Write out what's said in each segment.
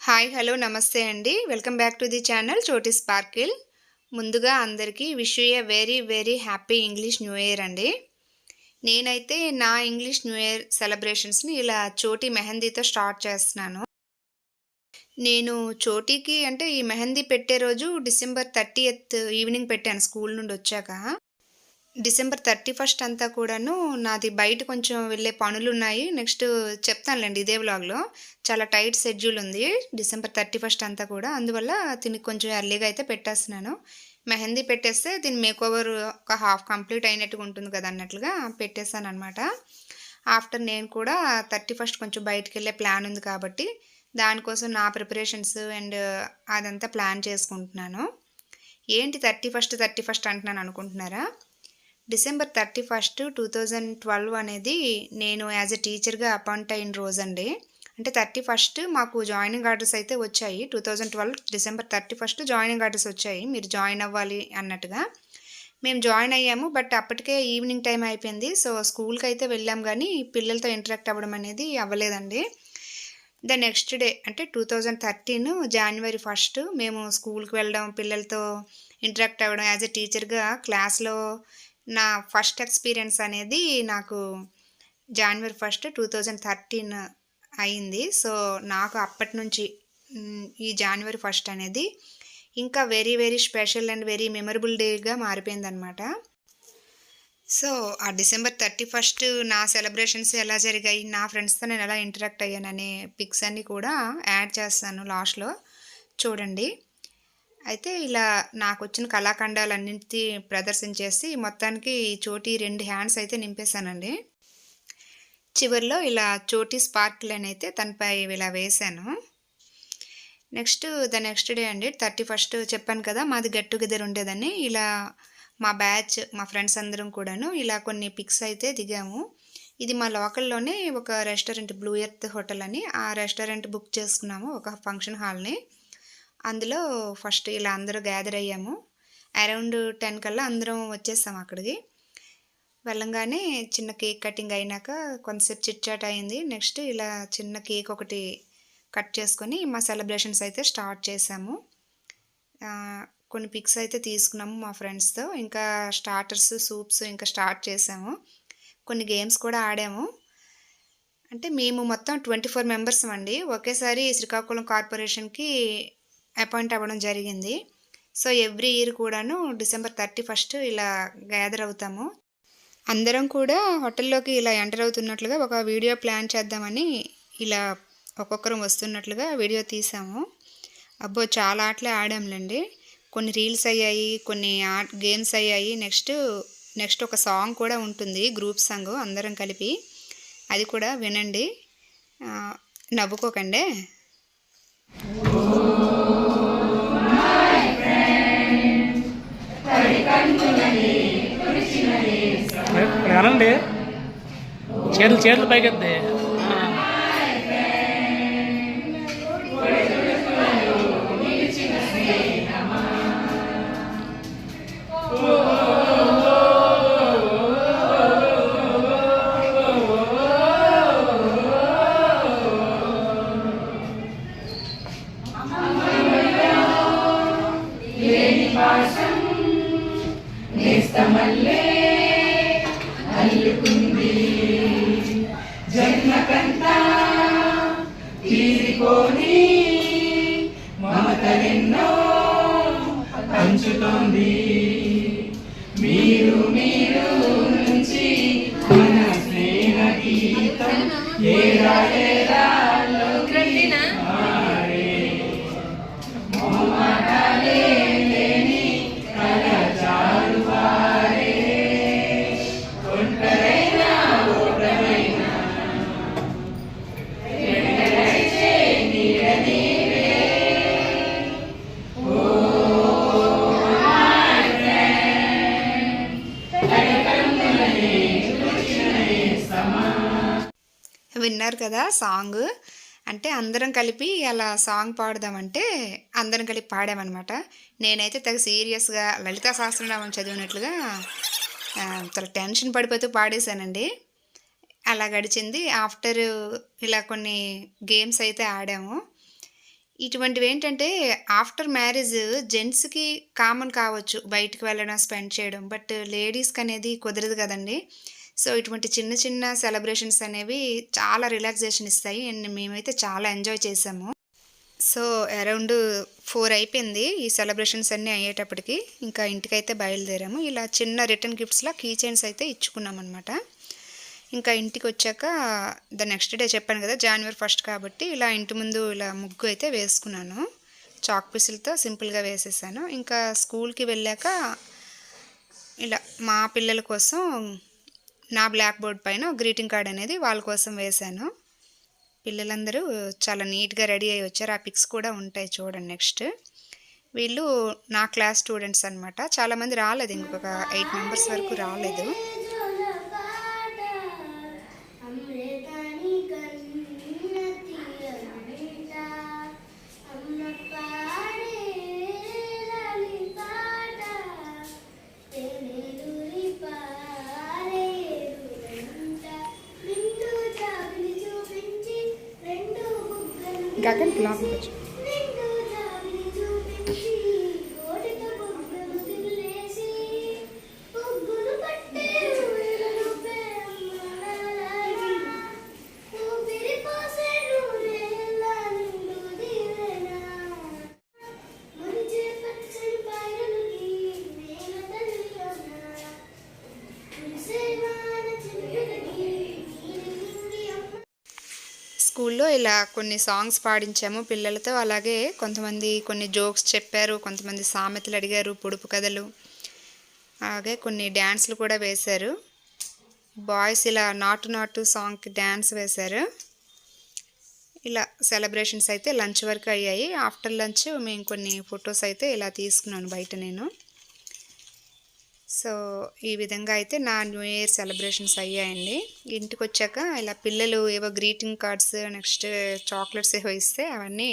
Hi hello నమస్తే అండి. Welcome back to the channel Chhoti sparkle. ముందుగా అందరికీ wish you a very very happy English new year అండి. నేనైతే నా ఇంగ్లీష్ న్యూ ఇయర్ సెలబ్రేషన్స్‌ని ఇలా చోటి మెహందీతో స్టార్ట్ చేస్తున్నాను. నేను చోటీకి అంటే ఈ మెహందీ పెట్టే రోజు డిసెంబర్ 30థ్ ఈవినింగ్ పెట్టాను స్కూల్ నుండి వచ్చాక. డిసెంబర్ 31 అంతా కూడాను నాది బయట కొంచెం వెళ్ళే పనులున్నాయి. నెక్స్ట్ చెప్తానులెండి ఇదే వ్లాగ్‌లో. చాలా టైట్ షెడ్యూల్ ఉంది. డిసెంబర్ 31 అంతా కూడా. అందువల్ల దీనికి కొంచెం ఎర్లీగా అయితే పెట్టేస్తున్నాను. మెహందీ పెట్టేస్తే దీని మేకోవర్ ఒక హాఫ్ కంప్లీట్ అయినట్టుగా ఉంటుంది కదా! అన్నట్లుగా పెట్టేసాననమాట. ఆఫ్టర్ నేను కూడా 31 కొంచెం బయటికెళ్ళే ప్లాన్ ఉంది కాబట్టి, దానికోసం నా ప్రిపరేషన్స్ అండ్ అదంతా ప్లాన్ చేసుకుంటున్నాను. ఏంటి 31 అంటున్నాను అనుకుంటున్నారా? డిసెంబర్ 31, 2012 అనేది నేను యాజ్ ఎ టీచర్‌గా అపాయింట్ అయిన రోజండి. అంటే 31 మాకు జాయినింగ్ ఆర్డర్స్ అయితే వచ్చాయి. 2012 డిసెంబర్ 31 జాయినింగ్ ఆర్డర్స్ వచ్చాయి. మీరు జాయిన్ అవ్వాలి అన్నట్టుగా. మేము జాయిన్ అయ్యాము. బట్ అప్పటికే ఈవినింగ్ టైమ్ అయిపోయింది. సో, స్కూల్‌కైతే వెళ్ళాం గానీ, పిల్లలతో ఇంటరాక్ట్ అవ్వడం అనేది అవ్వలేదండి. ద నెక్స్ట్ డే అంటే 2013 జాన్యువరి 1 మేము స్కూల్‌కి వెళ్ళడం, పిల్లలతో ఇంటరాక్ట్ అవ్వడం యాజ్ ఎ టీచర్‌గా క్లాస్‌లో నా ఫస్ట్ ఎక్స్‌పీరియన్స్ అనేది నాకు జాన్యువరి 1, 2013 అయింది. సో, నాకు అప్పటినుంచి ఈ జాన్యువరి 1 అనేది ఇంకా very very special and very memorable డేగా మారిపోయిందనమాట. సో, ఆ డిసెంబర్ 31 నా సెలబ్రేషన్స్ ఎలా జరిగాయి, నా ఫ్రెండ్స్‌తో నేను ఎలా ఇంటరాక్ట్ అయ్యాననే పిక్స్ అన్నీ కూడా యాడ్ చేస్తాను లాస్ట్‌లో చూడండి. అయితే ఇలా నాకొచ్చిన కళాఖండాలన్నిటి ప్రదర్శించేసి మొత్తానికి చోటీ 2 హ్యాండ్స్ అయితే నింపేశానండి. చివర్లో ఇలా చోటీ స్పార్కిల్ అని అయితే తనపై ఇలా వేశాను. నెక్స్ట్ నెక్స్ట్ డే అండి 31 చెప్పాను కదా! మాది గెట్ టుగెదర్ ఉండేదని. ఇలా మా బ్యాచ్, మా ఫ్రెండ్స్ అందరం కూడాను ఇలా కొన్ని పిక్స్ అయితే దిగాము. ఇది మా లోకల్‌లోనే ఒక రెస్టారెంట్ బ్లూ ఎర్త్ హోటల్ అని ఆ రెస్టారెంట్ బుక్ చేసుకున్నాము ఒక ఫంక్షన్ హాల్‌ని. అందులో ఫస్ట్ ఇలా అందరూ గ్యాదర్ అయ్యాము. అరౌండ్ 10 కల్లా అందరం వచ్చేసాం అక్కడికి. వెళ్ళంగానే చిన్న కేక్ కటింగ్ అయినాక కొంతసేపు చిట్ చాట్ అయింది. నెక్స్ట్ ఇలా చిన్న కేక్ ఒకటి కట్ చేసుకొని మా సెలబ్రేషన్స్ అయితే స్టార్ట్ చేశాము. కొన్ని పిక్స్ అయితే తీసుకున్నాము మా ఫ్రెండ్స్‌తో. ఇంకా స్టార్టర్స్, సూప్స్ ఇంకా స్టార్ట్ చేశాము. కొన్ని గేమ్స్ కూడా ఆడాము. అంటే మేము మొత్తం 24 మెంబర్స్ అండి. ఒకేసారి శ్రీకాకుళం కార్పొరేషన్‌కి అపాయింట్ అవ్వడం జరిగింది. సో, ఎవ్రీ ఇయర్ కూడాను డిసెంబర్ 31 ఇలా గ్యాదర్ అవుతాము. అందరం కూడా హోటల్‌లోకి ఇలా ఎంటర్ అవుతున్నట్లుగా ఒక వీడియో ప్లాన్ చేద్దామని ఇలా ఒక్కొక్కరం వస్తున్నట్లుగా వీడియో తీసాము. అబ్బో! చాలా ఆటలే ఆడాంలెండి. కొన్ని రీల్స్ అయ్యాయి, కొన్ని గేమ్స్ అయ్యాయి. నెక్స్ట్ ఒక సాంగ్ కూడా ఉంటుంది. గ్రూప్ సాంగ్ అందరం కలిపి. అది కూడా వినండి. నవ్వుకోకండే. అనండి చేతులు పైకెత్తే అల్లుకుంది జన్మకంతా తీరిపోని మమతలెన్నో పంచుతోంది మీరు నుంచి మన స్నేహ గీతం ఏరాలోకి మారే మొహమాటాలే లేని కలజాలు వారే ఒంటరైనా ఓటమైనా ఎడగడిచే నీడ నీవే ఓ మై ఫ్రెండ్ కడకన్నులనే తుడిచిన నేస్తమా. విన్నారు కదా సాంగ్. అంటే అందరం కలిపి అలా సాంగ్ పాడదామంటే అందరం కలిపి పాడామన్నమాట. నేనైతే తెగ సీరియస్‌గా లలితా సహస్రనామం చదివినట్లుగా చాలా టెన్షన్ పడిపోతూ పాడేశానండి. అలా గడిచింది. ఆఫ్టర్ ఇలా కొన్ని గేమ్స్ అయితే ఆడాము. ఇటువంటివి ఏంటంటే ఆఫ్టర్ మ్యారేజ్ జెంట్స్‌కి కామన్ కావచ్చు. బయటికి వెళ్ళడం, స్పెండ్ చేయడం. బట్ లేడీస్‌కి అనేది కుదరదు కదండీ! సో, ఇటువంటి చిన్న చిన్న సెలబ్రేషన్స్ అనేవి చాలా రిలాక్సేషన్ ఇస్తాయి. అండ్ మేమైతే చాలా ఎంజాయ్ చేశాము. సో, అరౌండ్ 4 అయిపోయింది ఈ సెలబ్రేషన్స్ అన్నీ అయ్యేటప్పటికి. ఇంకా ఇంటికైతే బయలుదేరాము. ఇలా చిన్న రిటర్న్ గిఫ్ట్స్‌లా కీ చైన్స్ అయితే ఇచ్చుకున్నామనమాట. ఇంకా ఇంటికొచ్చాక నెక్స్ట్ డే చెప్పాను కదా! జనవరి 1 కాబట్టి ఇలా ఇంటి ముందు ఇలా ముగ్గు అయితే వేసుకున్నాను. చాక్ పీసులతో సింపుల్‌గా వేసేసాను. ఇంకా స్కూల్‌కి వెళ్ళాక ఇలా మా పిల్లల కోసం నా బ్లాక్ బోర్డ్ పైన గ్రీటింగ్ కార్డ్ అనేది వాళ్ళ కోసం వేశాను. పిల్లలందరూ చాలా నీట్‌గా రెడీ అయ్యి వచ్చారు. ఆ పిక్స్ కూడా ఉంటాయి చూడండి నెక్స్ట్. వీళ్ళు నా క్లాస్ స్టూడెంట్స్ అనమాట. చాలామంది రాలేదు. ఇంకొక 8 మెంబర్స్ వరకు రాలేదు. గగన్ లోపలికొచ్చు. స్కూల్లో ఇలా కొన్ని సాంగ్స్ పాడించాము పిల్లలతో. అలాగే కొంతమంది కొన్ని జోక్స్ చెప్పారు. కొంతమంది సామెతలు అడిగారు, పొడుపు కథలు. అలాగే కొన్ని డ్యాన్స్‌లు కూడా వేశారు. బాయ్స్ ఇలా నాటు నాటు సాంగ్‌కి డ్యాన్స్ వేశారు. ఇలా సెలబ్రేషన్స్ అయితే లంచ్ వరకు అయ్యాయి. ఆఫ్టర్ లంచ్ మేము కొన్ని ఫొటోస్ అయితే ఇలా తీసుకున్నాను బయట నేను. సో, ఈ విధంగా అయితే నా న్యూ ఇయర్ సెలబ్రేషన్స్ అయ్యాయండి. ఇంటికొచ్చాక ఇలా పిల్లలు ఏవో గ్రీటింగ్ కార్డ్స్, నెక్స్ట్ చాక్లెట్స్ ఏవో ఇస్తే అవన్నీ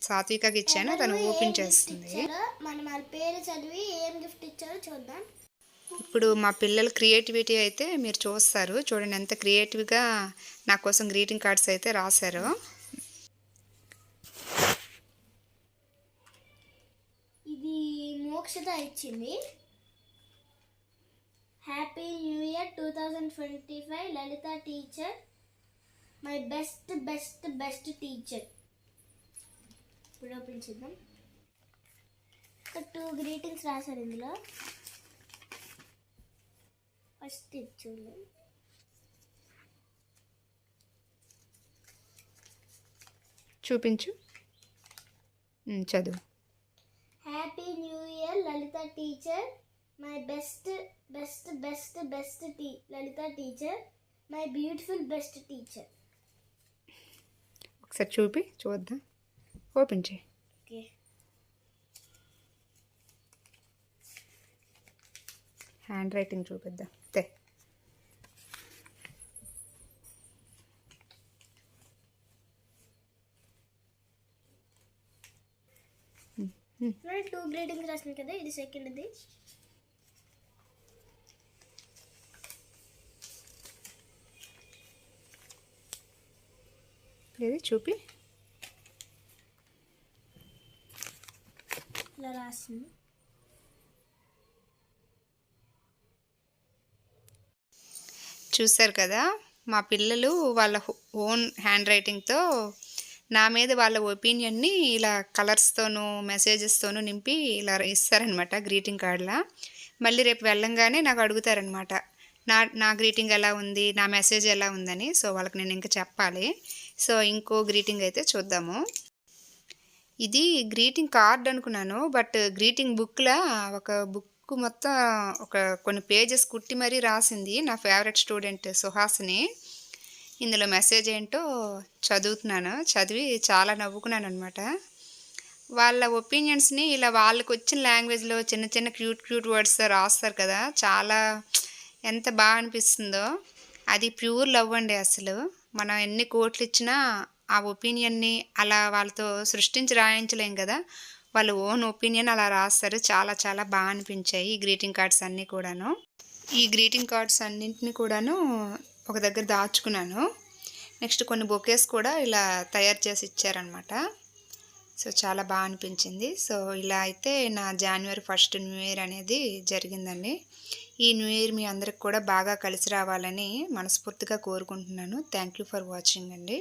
సాత్వికకి ఇచ్చాను. తను ఓపెన్ చేస్తుంది. మనం వాళ్ళ పేరు చదివి ఏం గిఫ్ట్ ఇచ్చారో చూద్దాం. ఇప్పుడు మా పిల్లల క్రియేటివిటీ అయితే మీరు చూస్తారు. చూడండి ఎంత క్రియేటివ్‌గా నా కోసం గ్రీటింగ్ కార్డ్స్ అయితే రాశారో. ఇది మోక్షత ఇచ్చింది. Happy new year 2025 Lalitha teacher, my best best best teacher. ఇప్పుడు ఓపెన్ చేద్దాం. ఒక 2 గ్రీటింగ్స్ రాశారు ఇందులో. ఫస్ట్ ఇచ్చింది. చూపించు. చదువు. Happy new year Lalitha teacher, my best best best best Lalitha teacher, my beautiful best teacher. ఒకసారి చూద్దాం. ఓపెన్ చేయి. ఓకే. హ్యాండ్ రైటింగ్ చూపిద్దాం. తే. నేను 2 గ్రీటింగ్స్ రాసాను కదా, ఇది సెకండ్ది. ఏది చూపి. ఇలా రాసింది. చూశారు కదా, మా పిల్లలు వాళ్ళ ఓన్ హ్యాండ్ రైటింగ్తో నా మీద వాళ్ళ ఒపీనియన్ని ఇలా కలర్స్తోనూ మెసేజెస్తోనూ నింపి ఇలా ఇస్తారనమాట గ్రీటింగ్ కార్డ్లా. మళ్ళీ రేపు వెళ్ళంగానే నాకు అడుగుతారనమాట, నా గ్రీటింగ్ ఎలా ఉంది, నా మెసేజ్ ఎలా ఉందని. సో వాళ్ళకి నేను ఇంకా చెప్పాలి. సో ఇంకో గ్రీటింగ్ అయితే చూద్దాము. ఇది గ్రీటింగ్ కార్డ్ అనుకున్నాను, బట్ గ్రీటింగ్ బుక్లా ఒక బుక్ మొత్తం ఒక కొన్ని పేజెస్ కుట్టి మరీ రాసింది నా ఫేవరెట్ స్టూడెంట్ సుహాసిని. ఇందులో మెసేజ్ ఏంటో చదువుతున్నాను. చదివి చాలా నవ్వుకున్నాను అనమాట. వాళ్ళ ఒపీనియన్స్ని ఇలా వాళ్ళకి వచ్చిన లాంగ్వేజ్లో చిన్న చిన్న క్యూట్ వర్డ్స్ రాస్తారు కదా, చాలా ఎంత బాగా అనిపిస్తుందో. అది ప్యూర్ లవ్ అండి. అసలు మనం ఎన్ని కోట్లు ఇచ్చినా ఆ ఒపీనియన్ని అలా వాళ్ళతో సృష్టించి రాయించలేం కదా, వాళ్ళ ఓన్ ఒపీనియన్ అలా రాస్తారు. చాలా చాలా బాగా అనిపించాయి ఈ గ్రీటింగ్ కార్డ్స్ అన్నీ కూడాను. ఈ గ్రీటింగ్ కార్డ్స్ అన్నింటినీ కూడాను ఒక దగ్గర దాచుకున్నాను. నెక్స్ట్ కొన్ని బొకేస్ కూడా ఇలా తయారు చేసి ఇచ్చారనమాట. సో చాలా బాగా అనిపించింది. సో ఇలా అయితే నా జనవరి 1 న్యూ ఇయర్ అనేది జరిగిందండి. ఈ న్యూ ఇయర్ మీ అందరికి కూడా బాగా కలిసి రావాలని మనస్ఫూర్తిగా కోరుకుంటున్నాను. థ్యాంక్ యూ ఫర్ వాచింగ్ అండి.